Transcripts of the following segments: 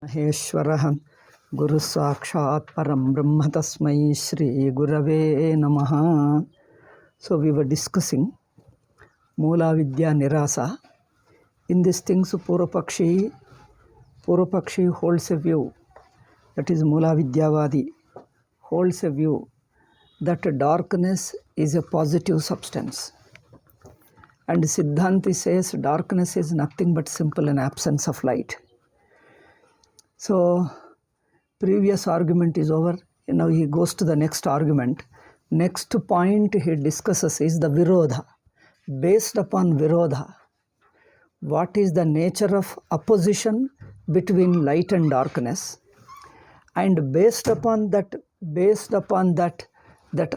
महेश्वरः गुरुः साक्षात् परं ब्रह्म तस्मै श्री गुरवे नमः. So we were discussing Mulavidya Nirasa. In these things Purapakshi holds a view, that is Mulavidyavadi holds a view that darkness is a positive substance. And Siddhanti says darkness is nothing but simple an absence of light. So previous argument is over. Now he goes to the next argument. Next point he discusses is the Virodha. Based upon Virodha, what is the nature of opposition between light and darkness? And based upon that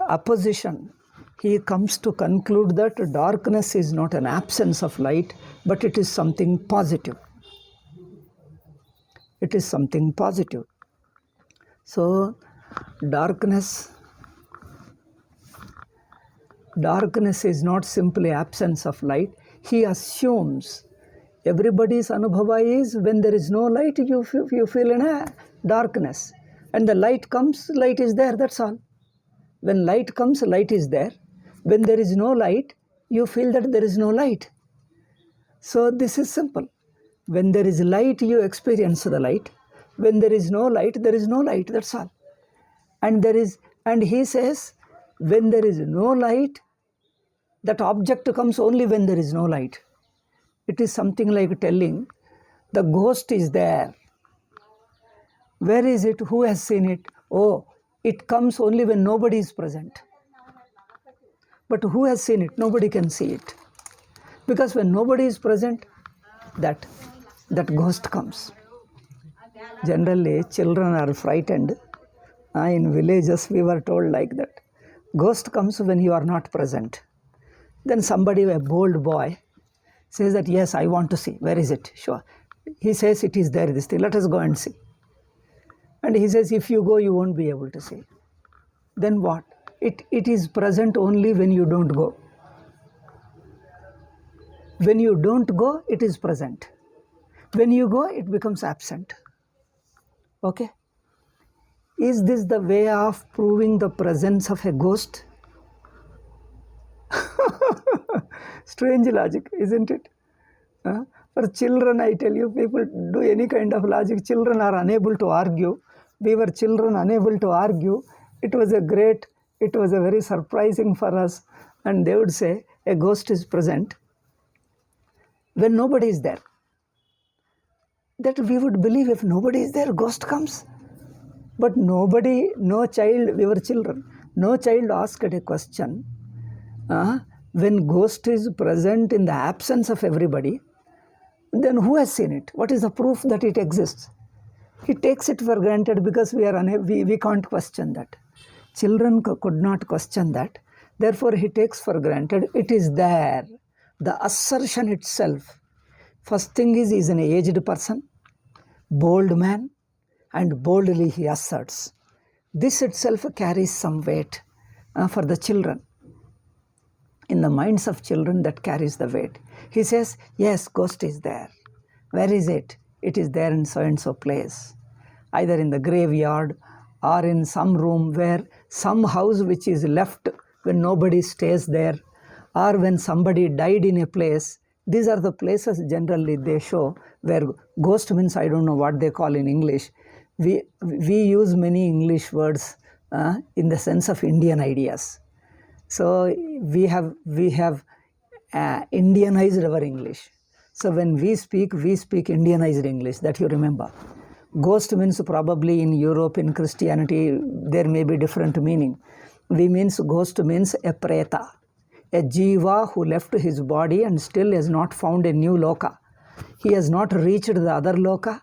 opposition, he comes to conclude that darkness is not an absence of light, but it is something positive. It is something positive. So darkness is not simply absence of light. He assumes everybody's anubhava is when there is no light, you feel in a darkness. And the light comes, light is there, that's all. When light comes, light is there. When there is no light, you feel that there is no light. So this is simple. When there is light, you experience the light. When there is no light, there is no light, that's all. And he says, when there is no light, that object comes only when there is no light. It is something like telling, the ghost is there. Where is it? Who has seen it? Oh, it comes only when nobody is present. But who has seen it? Nobody can see it. Because when nobody is present, that ghost comes. Generally, children are frightened. In villages, we were told like that. Ghost comes when you are not present. Then somebody, a bold boy, says that, yes, I want to see. Where is it? Sure. He says, it is there, this thing. Let us go and see. And he says, if you go, you won't be able to see. Then what? It is present only when you don't go. When you don't go, it is present. When you go, it becomes absent. Okay? Is this the way of proving the presence of a ghost? Strange logic, isn't it? For children, I tell you, people do any kind of logic. Children are unable to argue. We were children unable to argue. It was a very surprising for us. And they would say, a ghost is present when nobody is there. That we would believe if nobody is there, ghost comes. But no child, we were children, no child asked a question. When ghost is present in the absence of everybody, then who has seen it? What is the proof that it exists? He takes it for granted because we can't question that. Children could not question that. Therefore, he takes for granted it is there. The assertion itself, first thing is, he is an aged person, bold man, and boldly he asserts. This itself carries some weight for the children. In the minds of children, that carries the weight. He says, yes, ghost is there. Where is it? It is there in so-and-so place. Either in the graveyard or in some room where some house which is left when nobody stays there, or when somebody died in a place. These are the places generally they show where ghost means, I don't know what they call in English. We use many English words in the sense of Indian ideas. So we have Indianized our English. So when we speak Indianized English, that you remember. Ghost means probably in Europe, in Christianity, there may be different meaning. Ghost means a preta, a jiva who left his body and still has not found a new loka. He has not reached the other loka,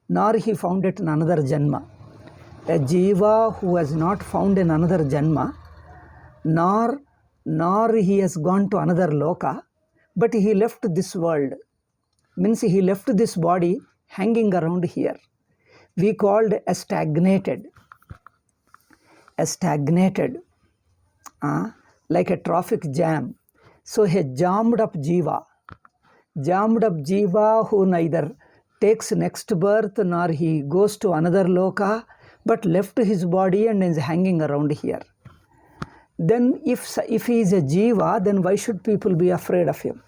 nor he found it in another janma. A jiva who has not found in another janma, nor he has gone to another loka, but he left this world. Means he left this body hanging around here. We called a stagnated, like a traffic jam. So a jammed up jiva who neither takes next birth, nor he goes to another loka, but left his body and is hanging around here. Then if he is a jiva, then why should people be afraid of him?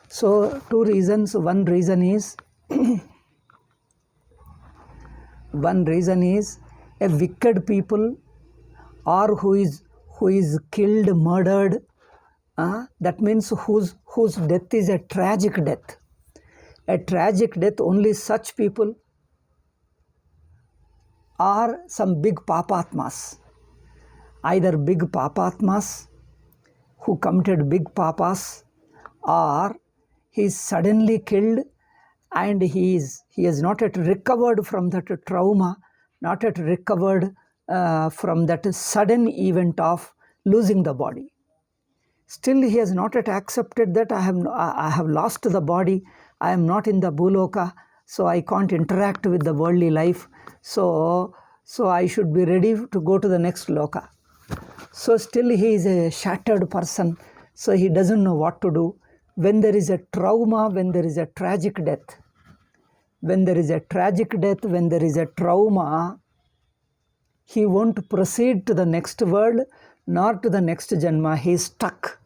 So two reasons. One reason is a wicked people, or who is killed, murdered. That means whose death is a tragic death. A tragic death, only such people are some big papatmas. Either big papatmas who committed big papas, or he is suddenly killed and he has not yet recovered from that trauma, not yet recovered from that sudden event of losing the body. Still he has not yet accepted that I have lost the body, I am not in the Bhuloka, so I can't interact with the worldly life, so I should be ready to go to the next loka. So still he is a shattered person, so he doesn't know what to do. When there is a trauma, when there is a tragic death, when there is a trauma, he won't proceed to the next world, nor to the next janma. He is stuck.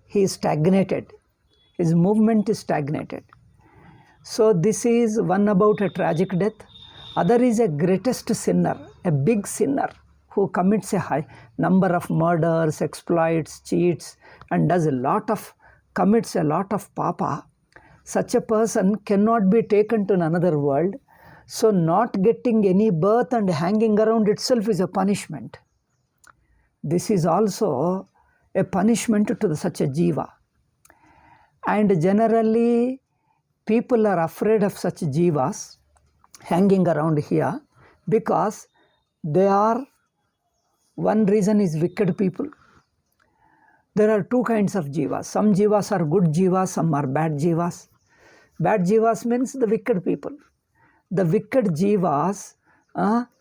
He is stagnated. His movement is stagnated. So this is one about a tragic death. Other is a greatest sinner, a big sinner who commits a high number of murders, exploits, cheats, and commits a lot of papa. Such a person cannot be taken to another world. So not getting any birth and hanging around itself is a punishment. This is also a punishment to such a jiva. And generally, people are afraid of such jivas hanging around here because they are, one reason is wicked people. There are two kinds of jivas. Some jivas are good jivas, some are bad jivas. Bad jivas means the wicked people. The wicked jivas,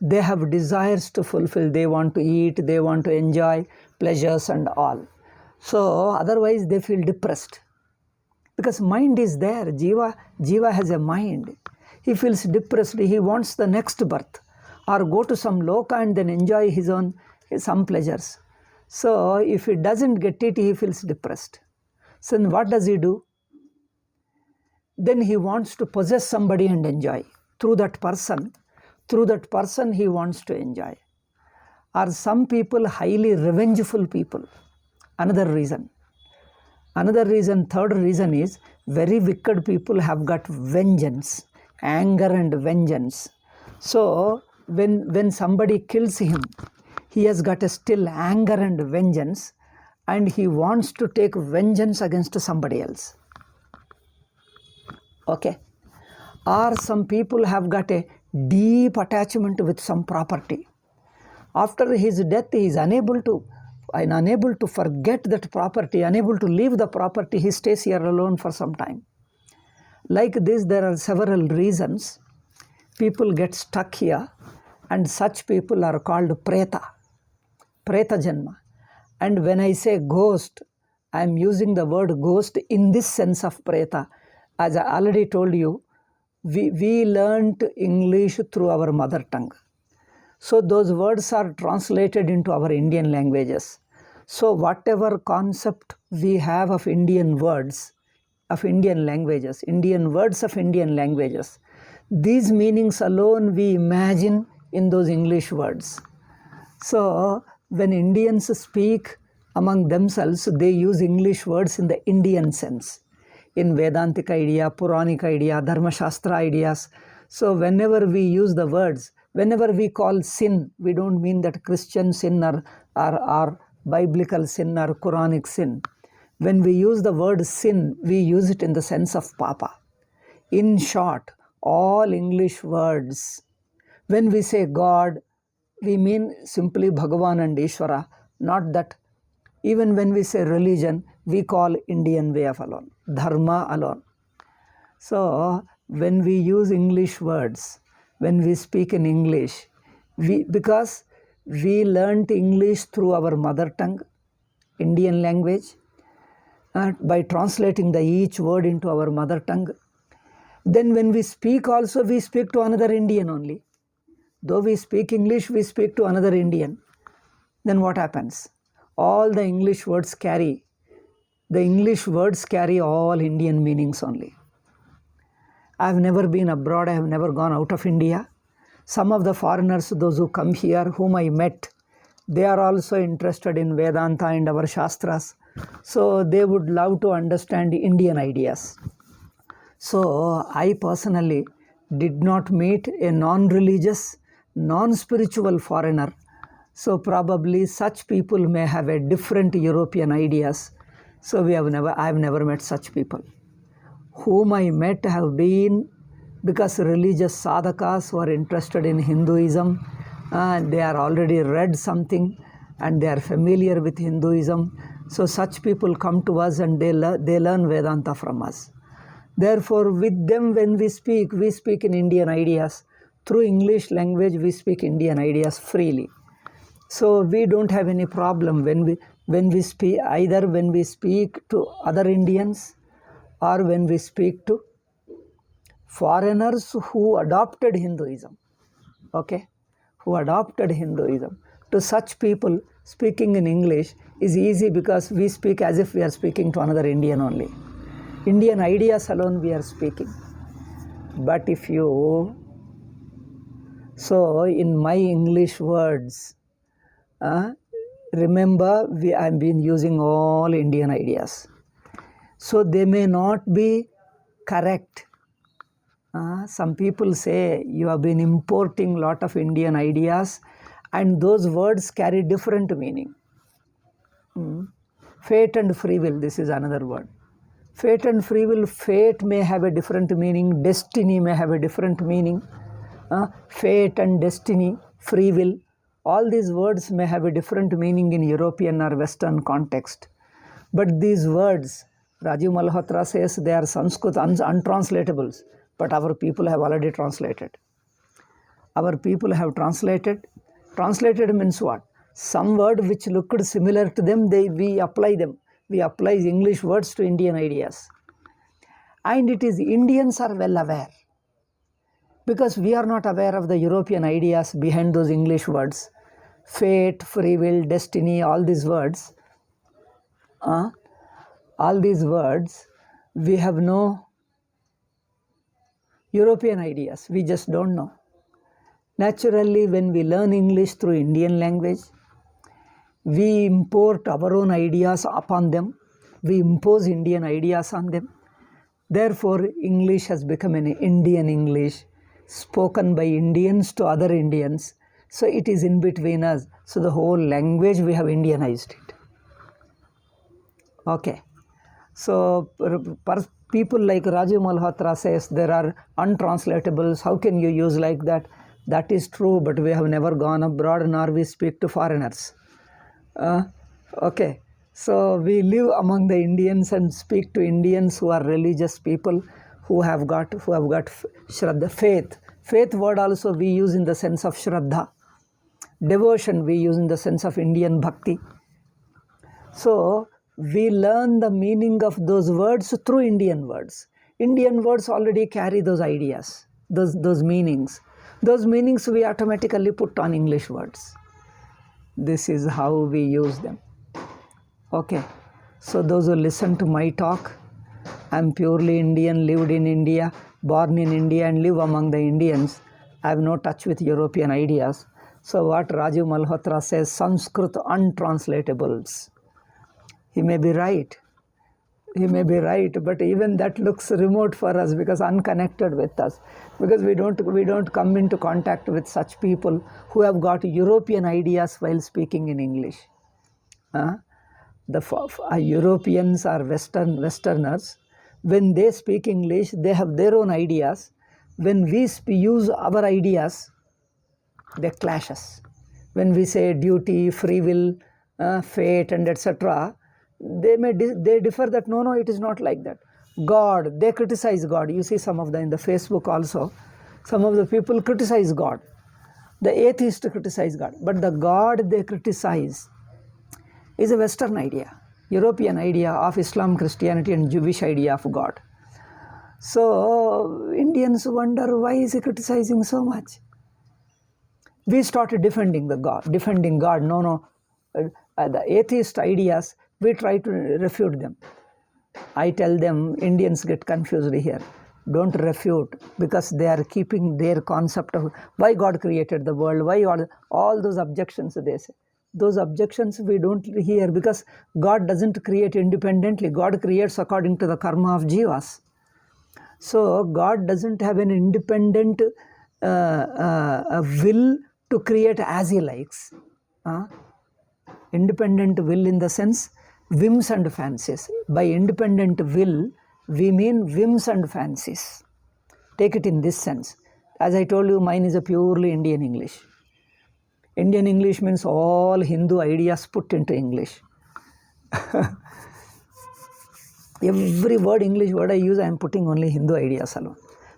they have desires to fulfill. They want to eat, they want to enjoy pleasures and all. So otherwise they feel depressed. Because mind is there. Jiva has a mind. He feels depressed. He wants the next birth, or go to some loka and then enjoy some pleasures. So if he doesn't get it, he feels depressed. So then what does he do? Then he wants to possess somebody and enjoy. Through that person he wants to enjoy. Or some people, highly revengeful people. Another reason, third reason is very wicked people have got vengeance, anger and vengeance. So when somebody kills him, he has got a still anger and vengeance, and he wants to take vengeance against somebody else. Okay. Or some people have got a deep attachment with some property. After his death, he is unable to forget that property, unable to leave the property. He stays here alone for some time. Like this, there are several reasons people get stuck here, and such people are called preta janma. And when I say ghost, I am using the word ghost in this sense of preta. As I already told you, we learnt English through our mother tongue. So those words are translated into our Indian languages. So whatever concept we have of Indian words, of Indian languages, these meanings alone we imagine in those English words. So when Indians speak among themselves, they use English words in the Indian sense, in Vedantic idea, Puranic idea, Dharma Shastra ideas. So whenever we use the words, whenever we call sin, we don't mean that Christian sin or biblical sin or Quranic sin. When we use the word sin, we use it in the sense of papa. In short, all English words, when we say God, we mean simply Bhagavan and Ishvara, not that. Even when we say religion, we call Indian way of alone, dharma alone. So when we use English words, when we speak in English, because we learnt English through our mother tongue, Indian language, by translating each word into our mother tongue. Then when we speak also, we speak to another Indian only. Though we speak English, we speak to another Indian. Then what happens? All the English words carry all Indian meanings only. I have never been abroad, I have never gone out of India. Some of the foreigners, those who come here, whom I met, they are also interested in Vedanta and our Shastras. So they would love to understand Indian ideas. So I personally did not meet a non-religious, non-spiritual foreigner. So probably such people may have a different European ideas. So I have never met such people. Whom I met have been because religious sadhakas who are interested in Hinduism, they are already read something and they are familiar with Hinduism. So such people come to us and they learn Vedanta from us. Therefore, with them when we speak in Indian ideas. Through English language, we speak Indian ideas freely. So we don't have any problem when we speak, either when we speak to other Indians or when we speak to foreigners who adopted Hinduism, okay, who adopted Hinduism. To such people, speaking in English is easy because we speak as if we are speaking to another Indian only. Indian ideas alone we are speaking. But if you, so in my English words, remember I've been using all Indian ideas. So they may not be correct. Some people say you have been importing a lot of Indian ideas and those words carry different meaning. Fate and free will, this is another word. Fate and free will, fate may have a different meaning, destiny may have a different meaning. Fate and destiny, free will, all these words may have a different meaning in European or Western context. But these words, Rajiv Malhotra says they are Sanskrit untranslatables, but our people have already translated. Our people have translated. Translated means what? Some word which looked similar to them, we apply them. We apply English words to Indian ideas. And it is Indians are well aware. Because we are not aware of the European ideas behind those English words. Fate, free will, destiny, all these words. We have no European ideas. We just don't know. Naturally, when we learn English through Indian language, we import our own ideas upon them. We impose Indian ideas on them. Therefore, English has become an Indian English, spoken by Indians to other Indians. So it is in between us. So the whole language we have Indianized it. Okay. So people like Rajiv Malhotra says there are untranslatables. How can you use like that? That is true, but we have never gone abroad nor we speak to foreigners. Okay. So we live among the Indians and speak to Indians who are religious people who have got Shraddha, faith. Faith word also we use in the sense of Shraddha. Devotion we use in the sense of Indian Bhakti. So we learn the meaning of those words through Indian words. Indian words already carry those ideas, those meanings. Those meanings we automatically put on English words. This is how we use them. Okay, so those who listen to my talk, I'm purely Indian, lived in India, born in India and live among the Indians. I have no touch with European ideas. So what Rajiv Malhotra says, Sanskrit untranslatables. He may be right. He may be right, but even that looks remote for us because unconnected with us. Because we don't come into contact with such people who have got European ideas while speaking in English. The Europeans or Westerners, when they speak English, they have their own ideas. When we use our ideas, they clash us. When we say duty, free will, fate, and etc., they differ that no, it is not like that. God, they criticize God. You see some of them in the Facebook also. Some of the people criticize God. The atheists criticize God. But the God they criticize is a Western idea, European idea of Islam, Christianity and Jewish idea of God. So Indians wonder, why is he criticizing so much? We started defending God. No. The atheist ideas, we try to refute them. I tell them, Indians get confused here. Don't refute, because they are keeping their concept of why God created the world, why all those objections they say. Those objections we don't hear, because God doesn't create independently. God creates according to the karma of jivas. So God doesn't have an independent will to create as he likes. Independent will in the sense whims and fancies. By independent will, we mean whims and fancies. Take it in this sense. As I told you, mine is a purely Indian English. Indian English means all Hindu ideas put into English. Every word, English word I use, I am putting only Hindu ideas alone.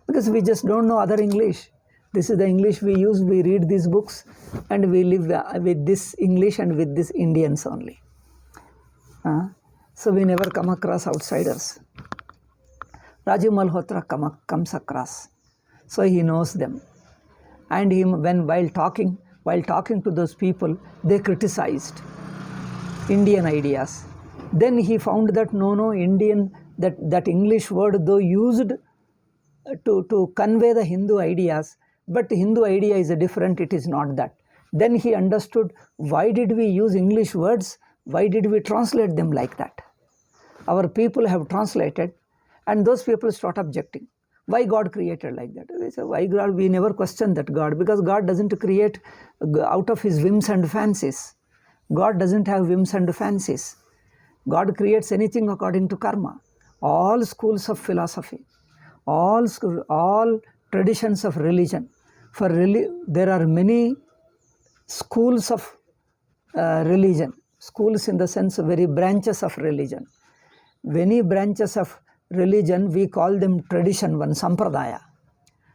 Because we just don't know other English. This is the English we use, we read these books, and we live with this English and with this Indians only. So we never come across outsiders. Rajiv Malhotra comes across. So he knows them. And while talking to those people, they criticized Indian ideas. Then he found that no, Indian, that English word though used to convey the Hindu ideas, but the Hindu idea is different, it is not that. Then he understood, why did we use English words? Why did we translate them like that? Our people have translated, and those people start objecting. Why God created like that? They say, why God? We never question that God, because God doesn't create out of his whims and fancies. God doesn't have whims and fancies. God creates anything according to karma. All schools of philosophy, all traditions of religion. There are many schools of religion. Schools in the sense of very branches of religion. Many branches of religion, we call them tradition, one sampradaya.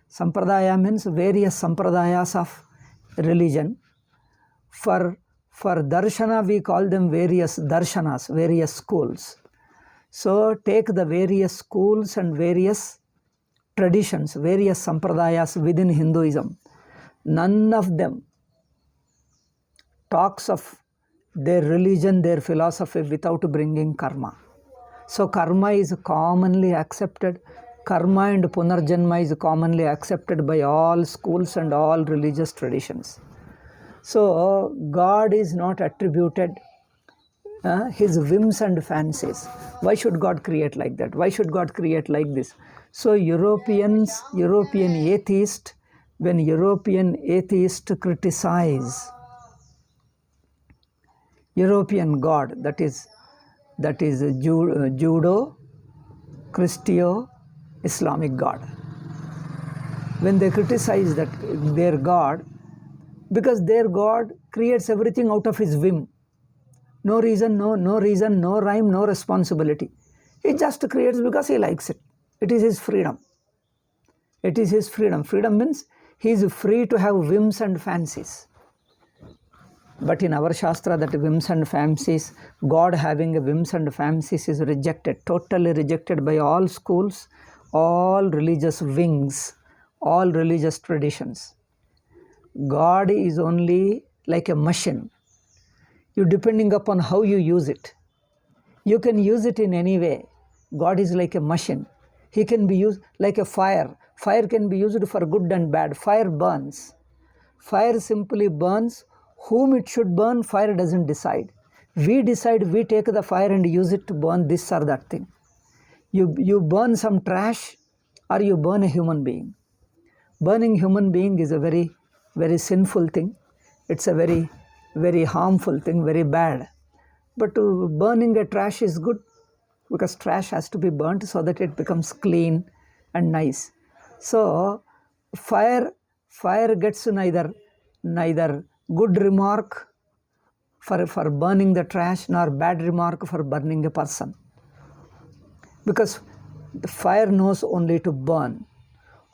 Sampradaya means various sampradayas of religion. For darshana, we call them various darshanas, various schools. So take the various schools and various traditions, various sampradayas within Hinduism. None of them talks of their religion, their philosophy without bringing karma. So karma is commonly accepted. Karma and punarjanma is commonly accepted by all schools and all religious traditions. So God is not attributed his whims and fancies. Why should God create like that? Why should God create like this? So European atheist, when European atheists criticize European God, that is Judo, Christio, Islamic God. When they criticize that their God, because their God creates everything out of his whim. No reason, no rhyme, no responsibility. He just creates because he likes it. It is his freedom. It is his freedom. Freedom means he is free to have whims and fancies. But in our Shastra, that whims and fancies, God having a whims and fancies is rejected, totally rejected by all schools, all religious wings, all religious traditions. God is only like a machine. You depending upon how you use it. You can use it in any way. God is like a machine. He can be used like a fire. Fire can be used for good and bad. Fire burns. Fire simply burns. Whom it should burn, fire doesn't decide. We decide, we take the fire and use it to burn this or that thing. You burn some trash, or you burn a human being. Burning human being is a very, very sinful thing. It's a very, very harmful thing, very bad. But burning a trash is good, because trash has to be burnt so that it becomes clean and nice. So fire gets neither good remark for burning the trash, nor bad remark for burning a person. Because the fire knows only to burn.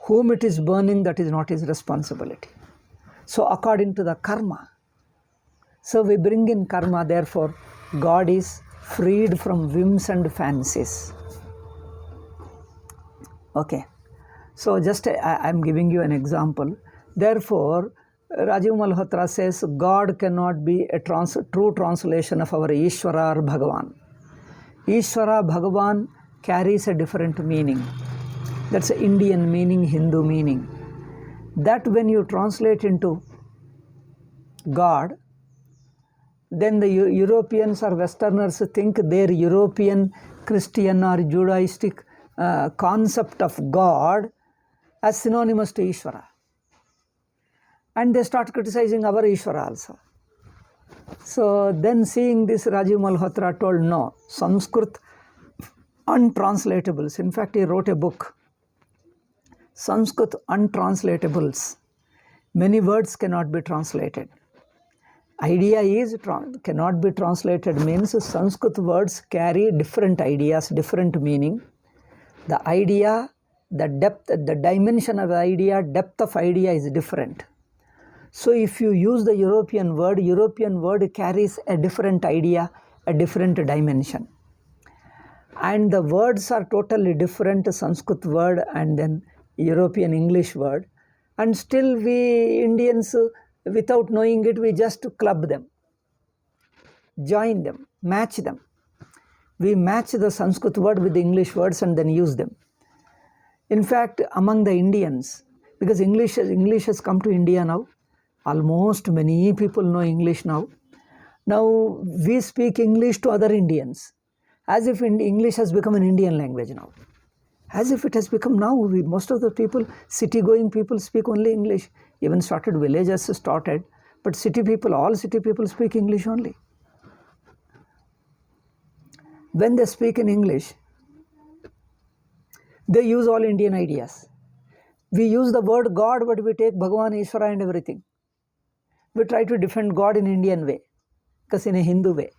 Whom it is burning, that is not his responsibility. So according to the karma. So we bring in karma, therefore God is freed from whims and fancies. Okay. So just I'm giving you an example. Therefore, Rajiv Malhotra says God cannot be a true translation of our Ishvara or Bhagavan. Ishvara, Bhagavan carries a different meaning. That's an Indian meaning, Hindu meaning. That when you translate into God, then the Europeans or Westerners think their European, Christian or Judaistic concept of God as synonymous to Ishvara. And they start criticizing our Ishvara also. So then seeing this, Rajiv Malhotra told, no, Sanskrit untranslatables. In fact, he wrote a book, Sanskrit untranslatables. Many words cannot be translated. Idea is cannot be translated means Sanskrit words carry different ideas, different meaning. The idea, the depth, the dimension of the idea, depth of idea is different. So if you use the European word carries a different idea, a different dimension. And the words are totally different, Sanskrit word and then European English word. And still we Indians, without knowing it, we just club them, join them, match them. We match the Sanskrit word with the English words and then use them. In fact, among the Indians, because English has come to India now, almost many people know English now. Now we speak English to other Indians, as if English has become an Indian language now. As if it has become now, most of the people, city-going people speak only English. Even started villages started, but city people, all city people speak English only. When they speak in English, they use all Indian ideas. We use the word God, but we take Bhagavan, Ishvara and everything. We try to defend God in Indian way, because in a Hindu way.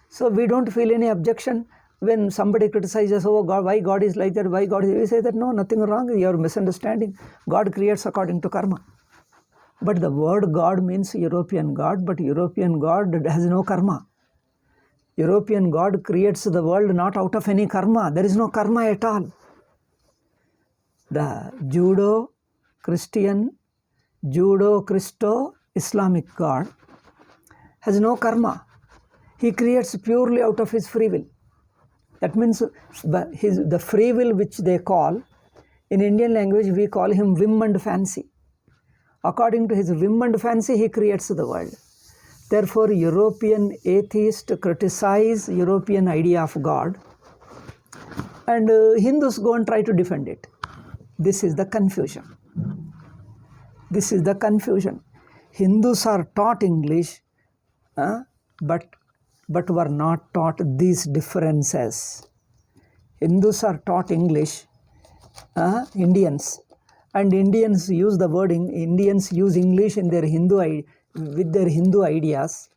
So we don't feel any objection when somebody criticizes, oh God, why God is like that, why God is, we say that no, nothing wrong, you're misunderstanding. God creates according to karma. But the word God means European God, but European God has no karma. European God creates the world not out of any karma. There is no karma at all. The Judo-Christo-Islamic God has no karma. He creates purely out of his free will. That means the free will which they call, in Indian language we call him whim and fancy. According to his whim and fancy, he creates the world. Therefore, European atheists criticize European idea of God, and Hindus go and try to defend it. This is the confusion. This is the confusion. Hindus are taught English, but were not taught these differences. Hindus are taught English, Indians, and Indians use the word, Indians use English in their with their Hindu ideas,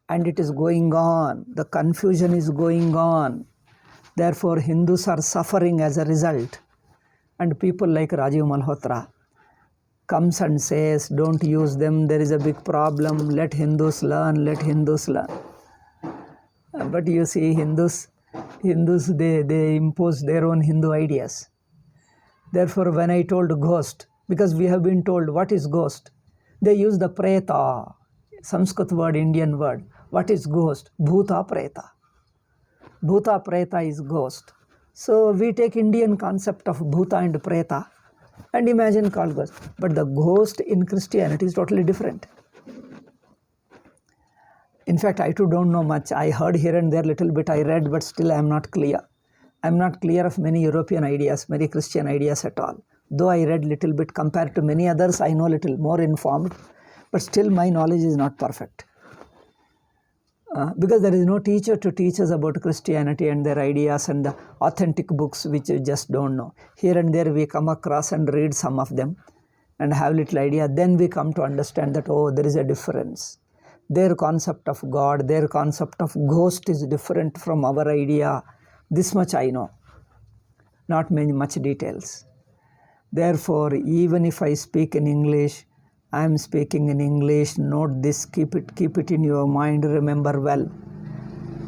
and it is going on. The confusion is going on. Therefore, Hindus are suffering as a result. And people like Rajiv Malhotra comes and says, don't use them, there is a big problem, let Hindus learn, let Hindus learn. But you see, Hindus they impose their own Hindu ideas. Therefore, when I told ghost, because we have been told what is ghost, they use the preta, Sanskrit word, Indian word. What is ghost? Bhuta preta. Bhuta preta is ghost. So we take Indian concept of bhuta and preta and imagine called ghost. But the ghost in Christianity is totally different. In fact, I too don't know much. I heard here and there little bit, I read, but still I am not clear. I am not clear of many European ideas, many Christian ideas at all. Though I read little bit compared to many others, I know little more informed, but still my knowledge is not perfect. Because there is no teacher to teach us about Christianity and their ideas and the authentic books which you just don't know. Here and there we come across and read some of them and have little idea. Then we come to understand that, oh, there is a difference. Their concept of God, their concept of ghost is different from our idea. This much I know, not much details. Therefore, even if I speak in English, I am speaking in English. Note this, keep it in your mind, remember well.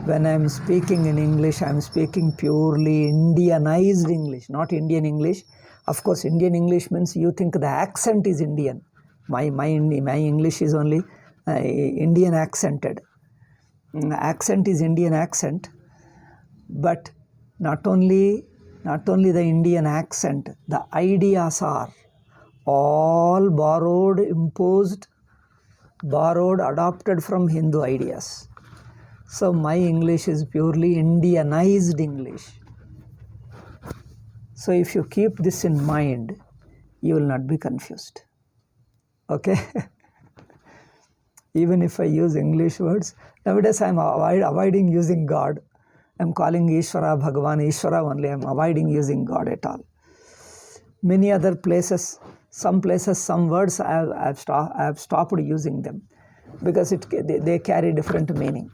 When I am speaking in English, I am speaking purely Indianized English, not Indian English. Of course, Indian English means you think the accent is Indian. My English is only Indian accented. Accent is Indian accent, but not only the Indian accent, the ideas are all borrowed, imposed, adopted from Hindu ideas. So my English is purely Indianized English. So if you keep this in mind, you will not be confused. Okay? Even if I use English words, nowadays I am avoiding using God. I am calling Ishvara, Bhagavan, Ishvara only. I am avoiding using God at all. Many other places, some words I have stopped using them because they carry different meaning.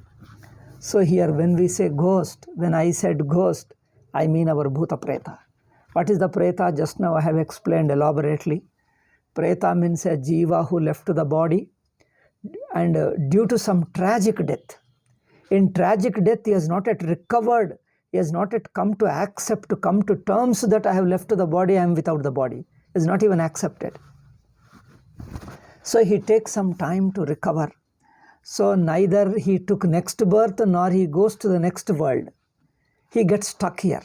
So here when we say ghost, when I said ghost, I mean our Bhuta Preta. What is the Preta? Just now I have explained elaborately. Preta means a jiva who left the body and due to some tragic death. In tragic death, he has not yet recovered. He has not yet come to terms that I have left the body, I am without the body. He is not even accepted. So he takes some time to recover. So neither he took next birth nor he goes to the next world. He gets stuck here.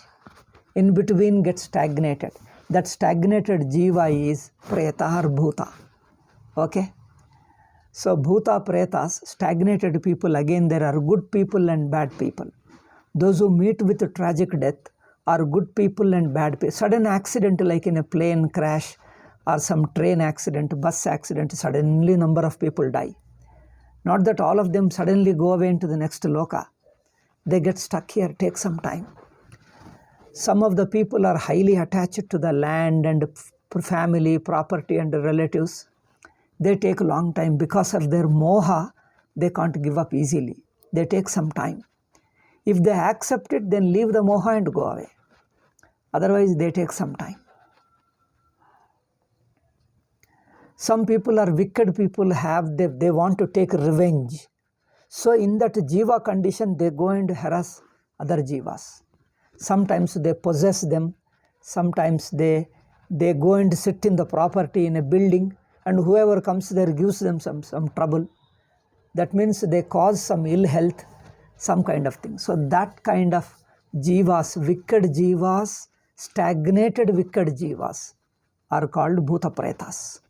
In between gets stagnated. That stagnated jiva is preta or bhuta. Okay? So bhuta, pretas, stagnated people, again there are good people and bad people. Those who meet with a tragic death are good people and bad people. Sudden accident like in a plane crash or some train accident, bus accident, suddenly number of people die. Not that all of them suddenly go away into the next loka. They get stuck here, take some time. Some of the people are highly attached to the land and family, property and relatives. They take a long time because of their moha, they can't give up easily. They take some time. If they accept it, then leave the moha and go away. Otherwise, they take some time. Some people are wicked people, they want to take revenge. So in that jiva condition, they go and harass other jivas. Sometimes they possess them. Sometimes they go and sit in the property in a building, and whoever comes there gives them some trouble. That means they cause some ill health, some kind of thing. So that kind of jivas, wicked jivas, stagnated wicked jivas are called bhuta pretas.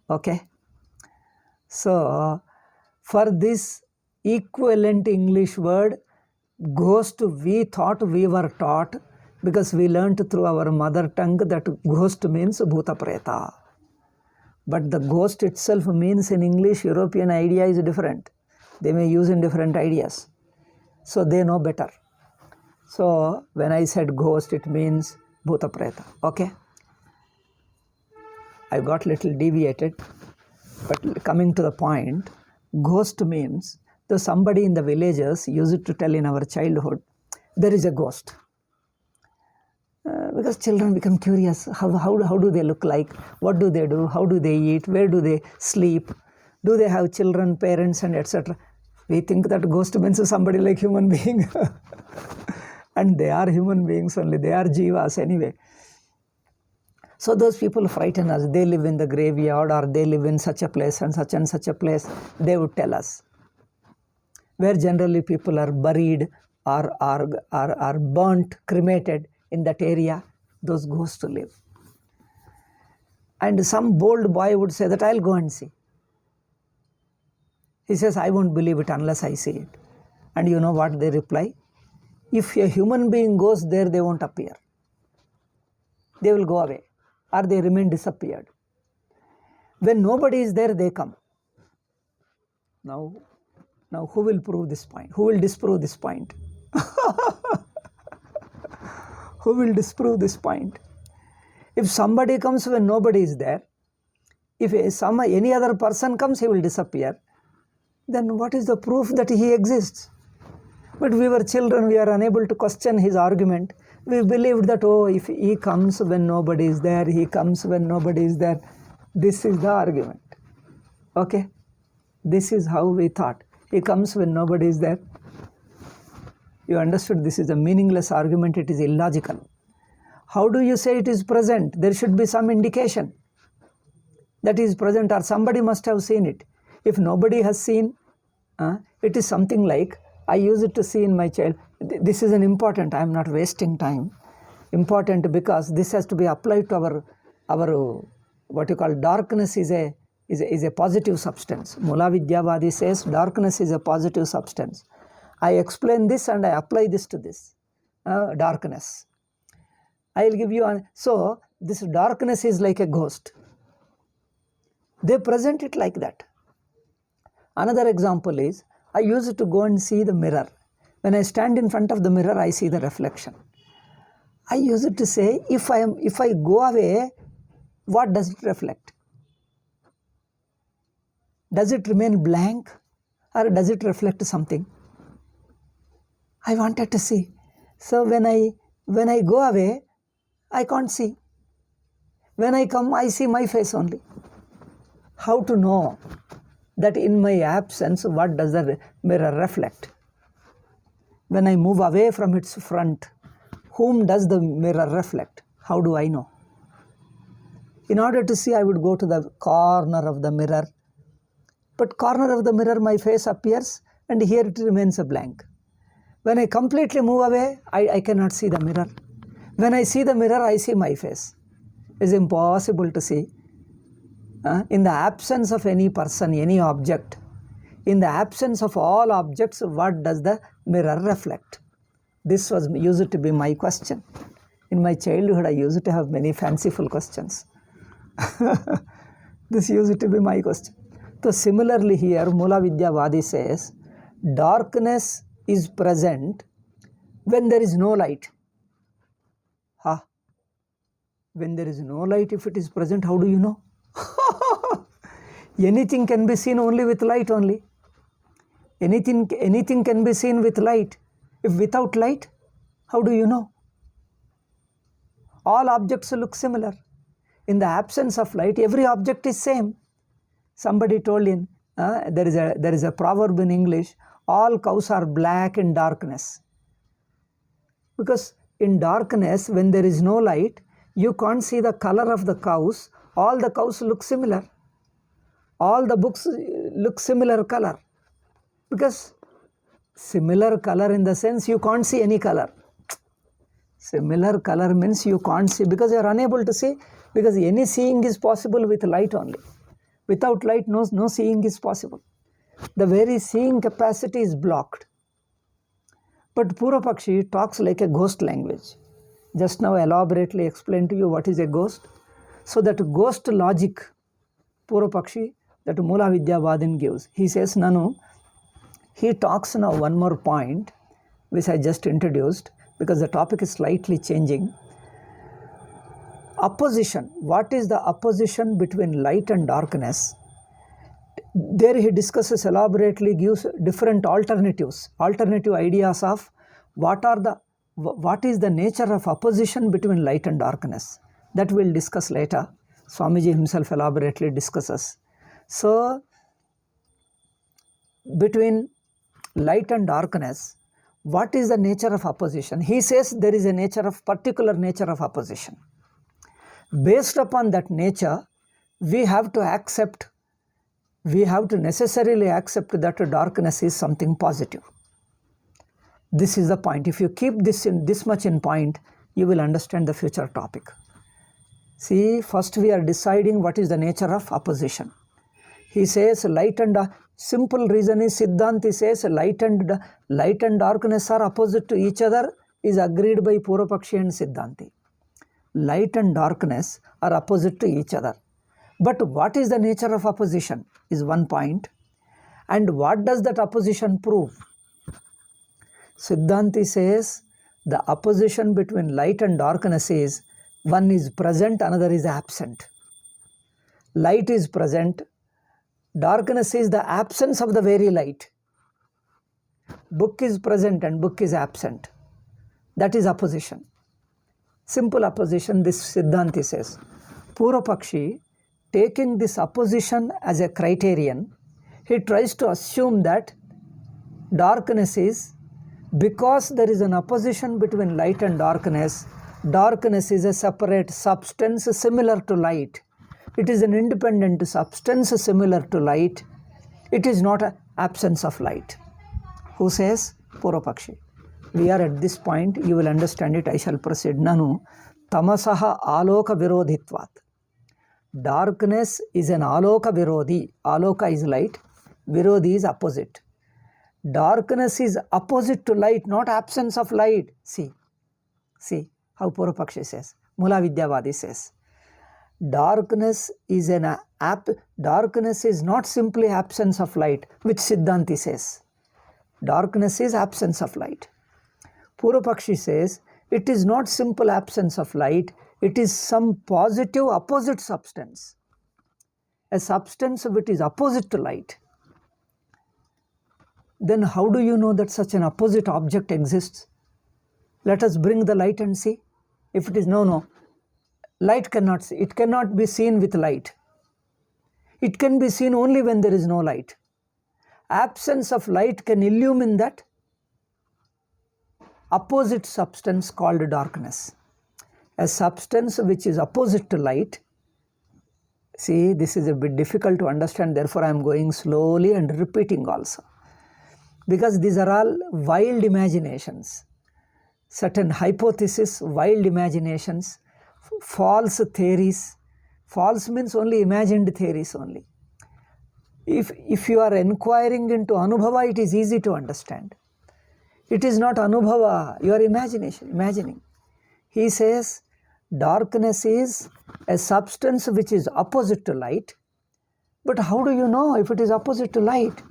Okay? So for this equivalent English word, ghost, we thought we were taught because we learnt through our mother tongue that ghost means bhuta preta. But the ghost itself means in English, European idea is different. They may use in different ideas. So they know better. So when I said ghost, it means bhuta preta. Okay? I got little deviated. But coming to the point, ghost means, though somebody in the villages used to tell in our childhood, there is a ghost. Because children become curious, how do they look like, what do they do, how do they eat, where do they sleep, do they have children, parents and etc. We think that ghost means somebody like human being. And they are human beings only, they are jivas anyway. So those people frighten us. They live in the graveyard or they live in such a place and such a place. They would tell us. Where generally people are buried or burnt, cremated in that area, those ghosts live. And some bold boy would say that I'll go and see. He says, I won't believe it unless I see it. And you know what they reply? If a human being goes there, they won't appear. They will go away. Or they remain disappeared. When nobody is there, they come. Now who will prove this point? Who will disprove this point? Who will disprove this point? If somebody comes when nobody is there, if any other person comes, he will disappear. Then what is the proof that he exists? But we were children, we are unable to question his argument. We believed that, oh, if he comes when nobody is there, he comes when nobody is there. This is the argument. Okay? This is how we thought. He comes when nobody is there. You understood this is a meaningless argument, it is illogical. How do you say it is present? There should be some indication that is present, or somebody must have seen it. If nobody has seen, it is something like, I use it to see in my child. This is an important, I am not wasting time. Important because this has to be applied to our what you call darkness is a positive substance. Mulavidya says darkness is a positive substance. I explain this and I apply this to this darkness. I will give you so this darkness is like a ghost. They present it like that. Another example is, I used to go and see the mirror. When I stand in front of the mirror, I see the reflection. I used to say, if I go away, what does it reflect? Does it remain blank, or does it reflect something? I wanted to see. So when I go away, I can't see. When I come, I see my face only. How to know that in my absence, what does the mirror reflect? When I move away from its front, whom does the mirror reflect? How do I know? In order to see, I would go to the corner of the mirror. But corner of the mirror, my face appears, and here it remains a blank. When I completely move away, I cannot see the mirror. When I see the mirror, I see my face. It's impossible to see. In the absence of any person, any object, in the absence of all objects, what does the mirror reflect? This was used to be my question. In my childhood, I used to have many fanciful questions. This used to be my question. So similarly here, Mulavidya says, darkness is present when there is no light. When there is no light, if it is present, how do you know? Anything can be seen only with light only. Anything can be seen with light. If without light, how do you know? All objects look similar. In the absence of light, every object is same. Somebody told in, there is a proverb in English, all cows are black in darkness. Because in darkness, when there is no light, you can't see the color of the cows. All the cows look similar. All the books look similar color. Because similar color in the sense you can't see any color. Similar color means you can't see because you are unable to see, because any seeing is possible with light only. Without light, no seeing is possible. The very seeing capacity is blocked. But Purvapakshi talks like a ghost language. Just now elaborately explained to you what is a ghost. So that ghost logic, Purvapakshi, that Mulavidya gives. He says, Nanu, he talks now one more point, which I just introduced, because the topic is slightly changing. Opposition. What is the opposition between light and darkness? There he discusses elaborately, gives different alternatives, alternative ideas of what is the nature of opposition between light and darkness. That we'll discuss later. Swamiji himself elaborately discusses. So, between light and darkness, what is the nature of opposition? He says there is a particular nature of opposition. Based upon that nature, we have to necessarily accept that darkness is something positive. This is the point. If you keep this much in point, you will understand the future topic. See, first we are deciding what is the nature of opposition. He says light and simple reason is Siddhanti says light and darkness are opposite to each other is agreed by Purvapakshi and Siddhanti. Light and darkness are opposite to each other. But what is the nature of opposition is one point. And what does that opposition prove? Siddhanti says the opposition between light and darkness is one is present, another is absent. Light is present, darkness is the absence of the very light. Book is present and book is absent. That is opposition. Simple opposition, this Siddhanti says. Purvapakshi, taking this opposition as a criterion, he tries to assume that darkness is Because there is an opposition between light and darkness, darkness is a separate substance similar to light. It is an independent substance similar to light. It is not an absence of light. Who says? Purvapakshi. We are at this point, you will understand it, I shall proceed. Nanu tamasaha aloka virodhitvat. Darkness is an aloka virodhi. Aloka is light, virodhi is opposite. Darkness is opposite to light, not absence of light. See how Purvapakshi says, Mulavidya says. Darkness is not simply absence of light, which Siddhanti says. Darkness is absence of light. Purvapakshi says it is not simple absence of light, it is some positive opposite substance. A substance which is opposite to light. Then how do you know that such an opposite object exists? Let us bring the light and see. If it is no, light cannot see. It cannot be seen with light. It can be seen only when there is no light. Absence of light can illumine that opposite substance called darkness. A substance which is opposite to light. See, this is a bit difficult to understand, therefore I am going slowly and repeating also. Because these are all wild imaginations. Certain hypotheses, wild imaginations, false theories. False means only imagined theories only. If you are inquiring into Anubhava, it is easy to understand. It is not Anubhava, your imagining. He says, darkness is a substance which is opposite to light. But how do you know if it is opposite to light?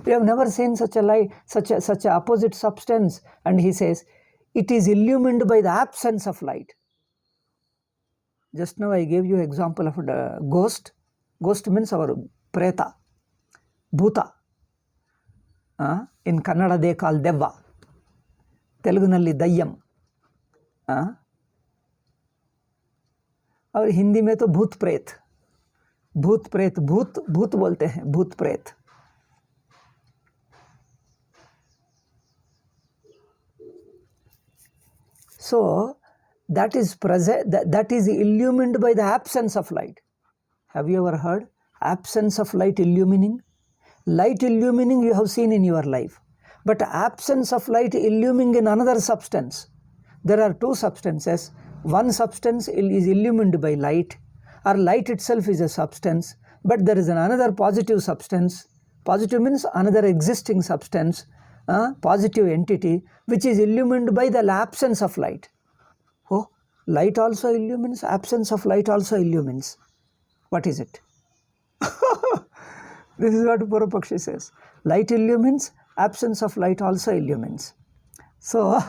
We have never seen such a light, such a opposite substance. And he says, it is illumined by the absence of light. Just now I gave you example of the ghost. Ghost means our preta, bhuta. In Kannada they call Devva. Telugunalli Dayyam. और हिंदी में तो भूत प्रेत भूत बोलते हैं, भूत प्रेत. So that is present, that is illumined by the absence of light. Have you ever heard absence of light illumining? Light illumining you have seen in your life, but absence of light illumining in another substance. There are two substances. One substance is illumined by light, or light itself is a substance, but there is another positive substance. Positive means another existing substance, positive entity, which is illumined by the absence of light. Oh, light also illumines, absence of light also illumines. What is it? This is what Purvapakshi says. Light illumines, absence of light also illumines. So,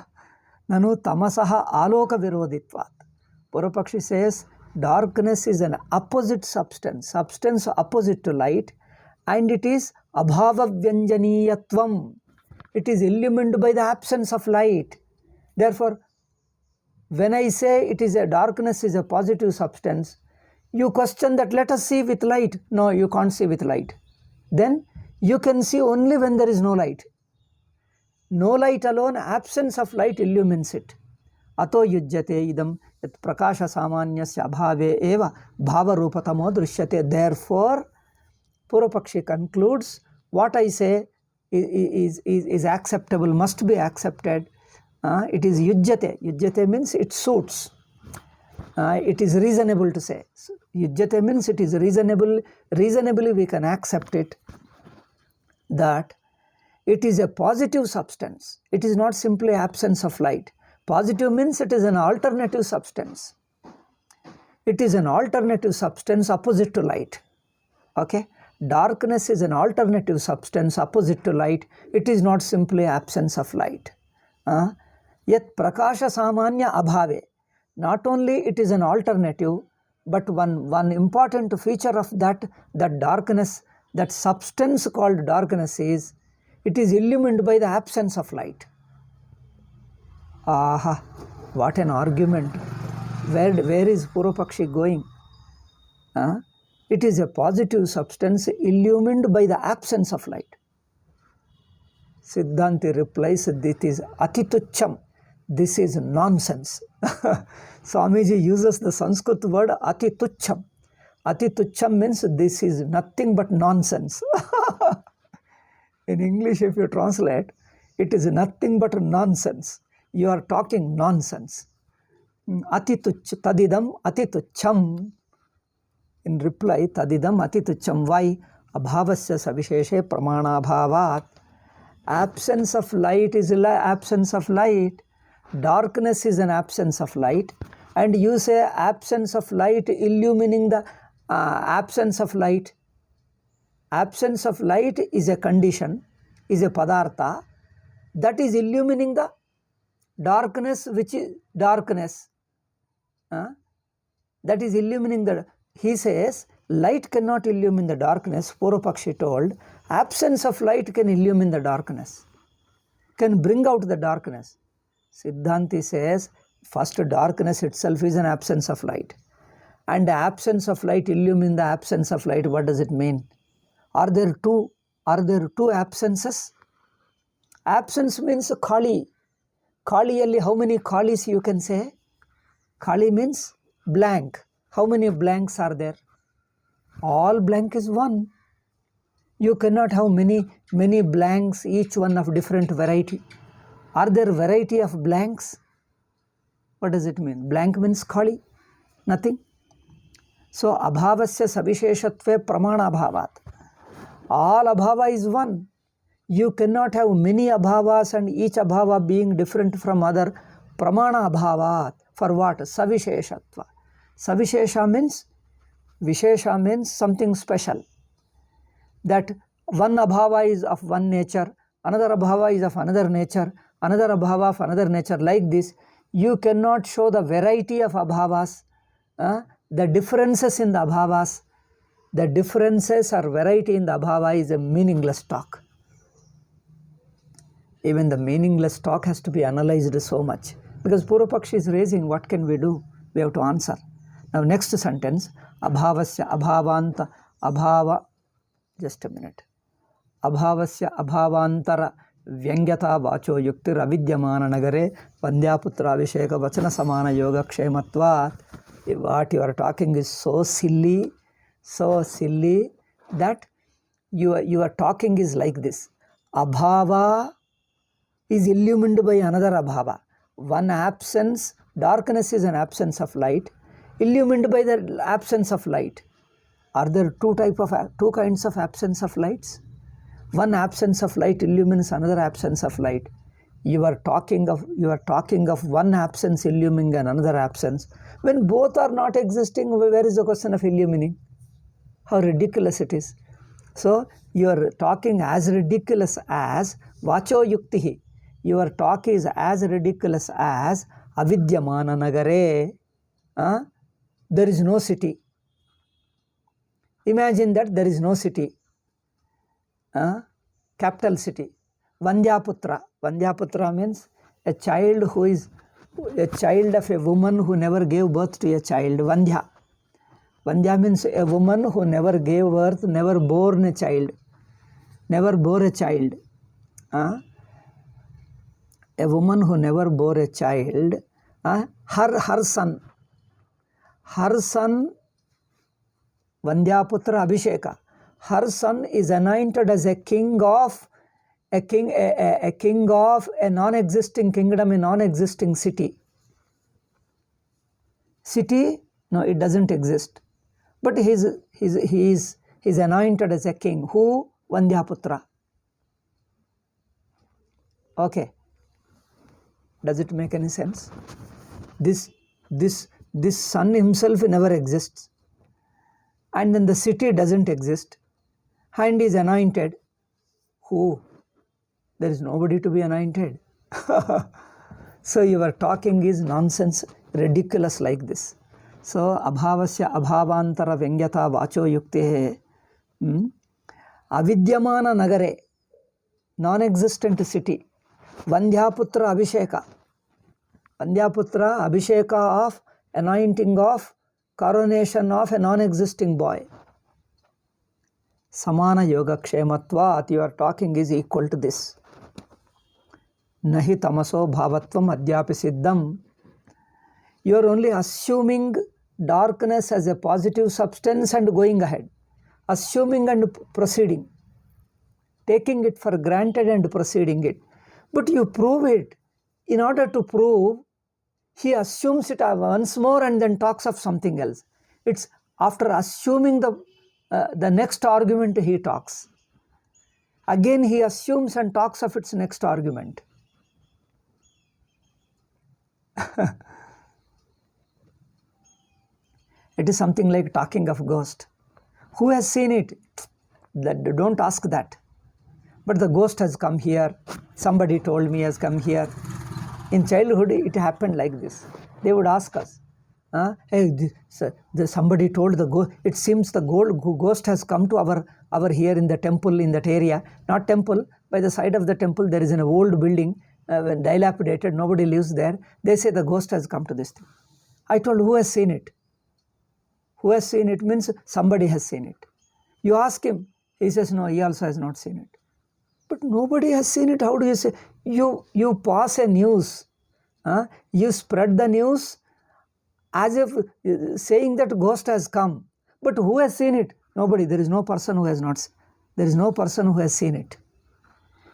Nanu tamasaha aloka virodhitvat. Purvapakshi says, darkness is an opposite substance opposite to light, and it is abhava vyanjaniyatvam. It is illumined by the absence of light. Therefore, when I say it is a darkness is a positive substance, you question that let us see with light. No, you can't see with light. Then you can see only when there is no light. No light alone, absence of light illumines it. Ato yujyate idam yat prakasha samanyasya abhave eva bhava rupatamo drishyate. Therefore, Purvapakshi concludes, what I say is acceptable, must be accepted. It is yujyate. Yujyate means it suits. It is reasonable to say. Yujyate means it is reasonable. Reasonably we can accept it, that it is a positive substance. It is not simply absence of light. Positive means it is an alternative substance. It is an alternative substance opposite to light. Okay? Darkness is an alternative substance opposite to light. It is not simply absence of light. Yet prakasha samanya abhave. Not only it is an alternative, but one important feature of that darkness, that substance called darkness is, it is illumined by the absence of light. Aha, what an argument. Where is Purvapakshi going? It is a positive substance illumined by the absence of light. Siddhanti replies, this is atitucham. This is nonsense. Swamiji uses the Sanskrit word atitucham. Atitucham means this is nothing but nonsense. In English, if you translate, it is nothing but nonsense. You are talking nonsense. Tadidam atitucham. In reply, tadidam atitucham. Why? Abhavasya savisheshe pramanabhavat. Absence of light is absence of light. Darkness is an absence of light. And you say absence of light illumining the absence of light. Absence of light is a condition, is a padartha that is illumining the darkness, which is darkness. That is illumining the. He says light cannot illumine the darkness. Purvapakshi told absence of light can illumine the darkness, can bring out the darkness. Siddhanti says first darkness itself is an absence of light. And the absence of light illumine the absence of light. What does it mean? Are there two absences? Absence means Kali. Kaliyalli, how many Kalis you can say? Kali means blank. How many blanks are there? All blank is one. You cannot have many blanks, each one of different variety. Are there variety of blanks? What does it mean? Blank means Kali. Nothing. So, abhavasya savisheshatve pramana abhavat. All abhava is one. You cannot have many abhavas and each abhava being different from other. Pramana abhavat. For what? Savisheshatva. Savishesha means something special. That one abhava is of one nature, another abhava is of another nature, another abhava of another nature. Like this, you cannot show the variety of abhavas, the differences in the abhavas. The differences or variety in the abhava is a meaningless talk. Even the meaningless talk has to be analyzed so much. Because Purvapakshi is raising, what can we do? We have to answer. Now next sentence, abhavasya abhavanta abhava, just a minute. Abhavasya abhavantara vyangyata vacho yuktir avidyamana nagare vandyaputra visheka vachana samana yoga kshematvat. What you are talking is so silly that your talking is like this. Abhava is illumined by another abhava. One absence, darkness is an absence of light, illumined by the absence of light. Are there two kinds of absence of lights? One absence of light illumines another absence of light. You are talking of one absence illumining another absence. When both are not existing, where is the question of illumining? How ridiculous it is. So you are talking as ridiculous as vacho yuktihi. Your talk is as ridiculous as avidyamana nagare. There is no city. Imagine that there is no city. Capital city. Vandyaputra. Vandyaputra means a child who is a child of a woman who never gave birth to a child. Vandya. Vandya means a woman who never gave birth, never born a child. Never bore a child. A woman who never bore a child. Her son. Her son, Vandyaputra Abhisheka. Her son is anointed as a king of a non-existing kingdom, a non-existing city. City? No, it doesn't exist. But he is anointed as a king. Who? Vandyaputra. Okay. Does it make any sense? This son himself never exists. And then the city doesn't exist. And is anointed. Who? There is nobody to be anointed. So your talking is nonsense, ridiculous like this. So abhavasya abhavantara vyangyata vacho yukte. Avidyamana nagare, non-existent city. Vandyaputra abhisheka. Vandyaputra abhisheka of anointing of coronation of a non-existing boy. Samana yoga kshematvat, your talking is equal to this. nahi tamaso bhavatvam adhyapi siddham. You are only assuming darkness as a positive substance and going ahead. Assuming and proceeding. Taking it for granted and proceeding it. But you prove it. In order to prove, he assumes it once more and then talks of something else. It's after assuming the next argument he talks. Again he assumes and talks of its next argument. It is something like talking of ghost. Who has seen it? Don't ask that. But the ghost has come here. Somebody told me has come here. In childhood, it happened like this. They would ask us, hey, somebody told the ghost, it seems the ghost has come to our here in the temple, in that area. Not temple, by the side of the temple, there is an old building, dilapidated, nobody lives there. They say the ghost has come to this thing. I told, who has seen it? Who has seen it means somebody has seen it. You ask him, he says, no, he also has not seen it. But nobody has seen it. How do you say? You pass a news. You spread the news as if saying that ghost has come. But who has seen it? Nobody. There is no person who has not. There is no person who has seen it.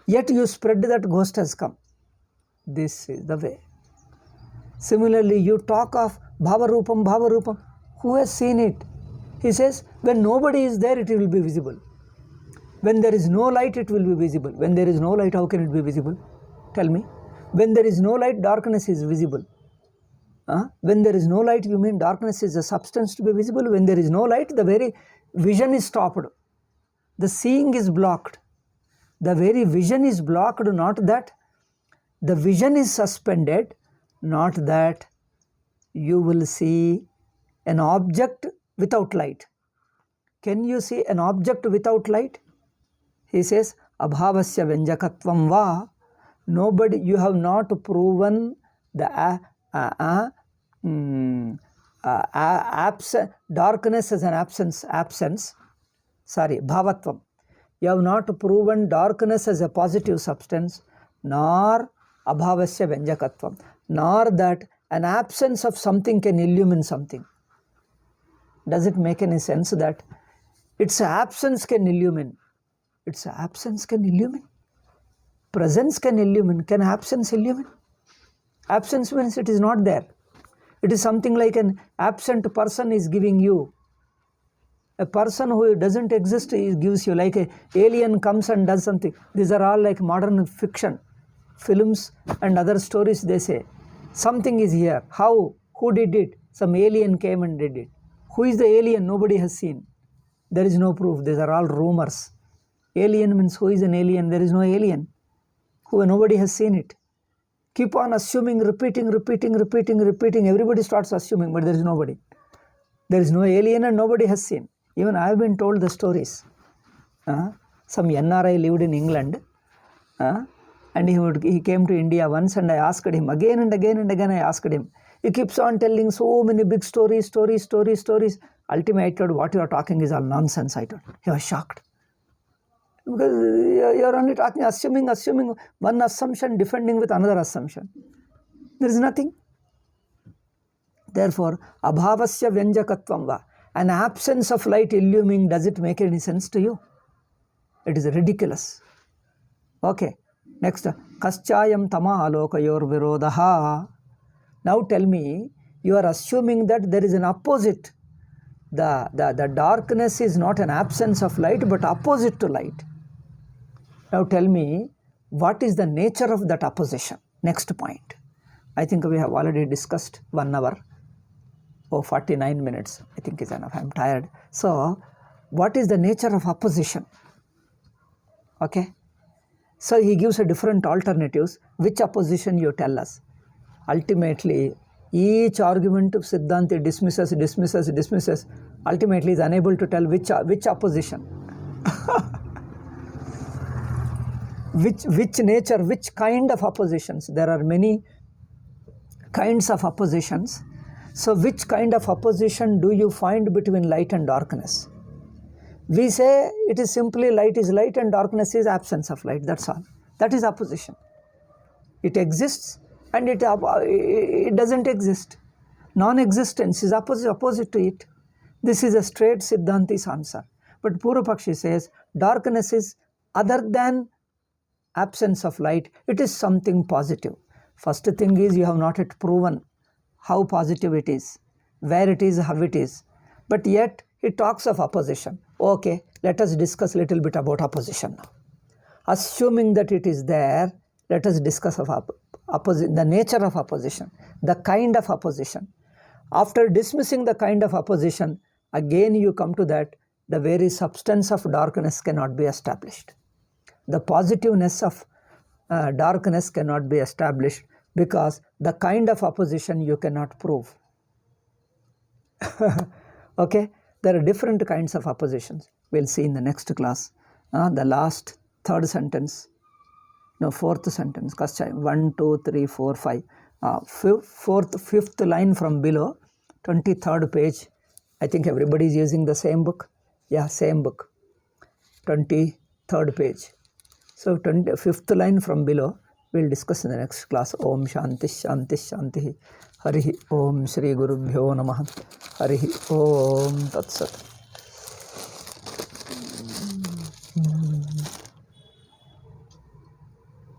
Yet you spread that ghost has come. This is the way. Similarly, you talk of Bhavarupam, Bhavarupam. Who has seen it? He says, when nobody is there, it will be visible. When there is no light, it will be visible. When there is no light, how can it be visible? Tell me. When there is no light, darkness is visible. When there is no light, you mean darkness is a substance to be visible? When there is no light, the very vision is stopped. The seeing is blocked. The very vision is blocked, not that the vision is suspended, not that you will see an object without light. Can you see an object without light? He says, abhavasya vyanjakatvam va. Nobody, you have not proven the darkness as an absence. Sorry, bhavatvam. You have not proven darkness as a positive substance, nor abhavasya vyanjakatvam, nor that an absence of something can illumine something. Does it make any sense that its absence can illumine? Its absence can illumine. Presence can illumine. Can absence illumine? Absence means it is not there. It is something like an absent person is giving you. A person who doesn't exist gives you, like an alien comes and does something. These are all like modern fiction, films and other stories. They say, something is here. How? Who did it? Some alien came and did it. Who is the alien? Nobody has seen. There is no proof. These are all rumors. Alien means who is an alien? There is no alien. Nobody has seen it. Keep on assuming, repeating. Everybody starts assuming, but there is nobody. There is no alien and nobody has seen. Even I have been told the stories. Some NRI lived in England, and he came to India once, and I asked him again and again. I asked him. He keeps on telling so many big stories. Ultimately, I told, what you are talking is all nonsense. I told. He was shocked. Because you are only talking, assuming one assumption, defending with another assumption. There is nothing. Therefore, abhavasya vyanjakatvam va. An absence of light illumining, does it make any sense to you? It is ridiculous. Okay. Next, kaschayam tama alokayor virodaha. Now tell me, you are assuming that there is an opposite. The darkness is not an absence of light, but opposite to light. Now tell me, what is the nature of that opposition? Next point. I think we have already discussed 1 hour. 49 minutes, I think is enough. I am tired. So, what is the nature of opposition? Okay. So, he gives a different alternatives. Which opposition you tell us? Ultimately, each argument of Siddhanti dismisses. Ultimately, is unable to tell which opposition. which nature, which kind of oppositions. There are many kinds of oppositions. So which kind of opposition do you find between light and darkness? We say it is simply light is light and darkness is absence of light. That's all. That is opposition. It exists and it doesn't exist. Non-existence is opposite to it. This is a straight Siddhanti's answer. But Purvapakshi says darkness is other than absence of light. It is something positive. First thing is, you have not yet proven how positive it is, where it is, how it is. But yet he talks of opposition. Okay, let us discuss a little bit about opposition now. Assuming that it is there, let us discuss of the nature of opposition, the kind of opposition. After dismissing the kind of opposition, again you come to that the very substance of darkness cannot be established. The positiveness of darkness cannot be established because the kind of opposition you cannot prove. Okay, there are different kinds of oppositions. We'll see in the next class. The last third sentence, no, fourth sentence, 1, 2, 3, 4, 5. Fifth line from below, 23rd page. I think everybody is using the same book. Yeah, same book. 23rd page. So 5th line from below, we'll discuss in the next class. Om Shanti Shanti Shanti. Harihi Om Shri Gurubhyo Namaha. Harihi Om Tat Sat.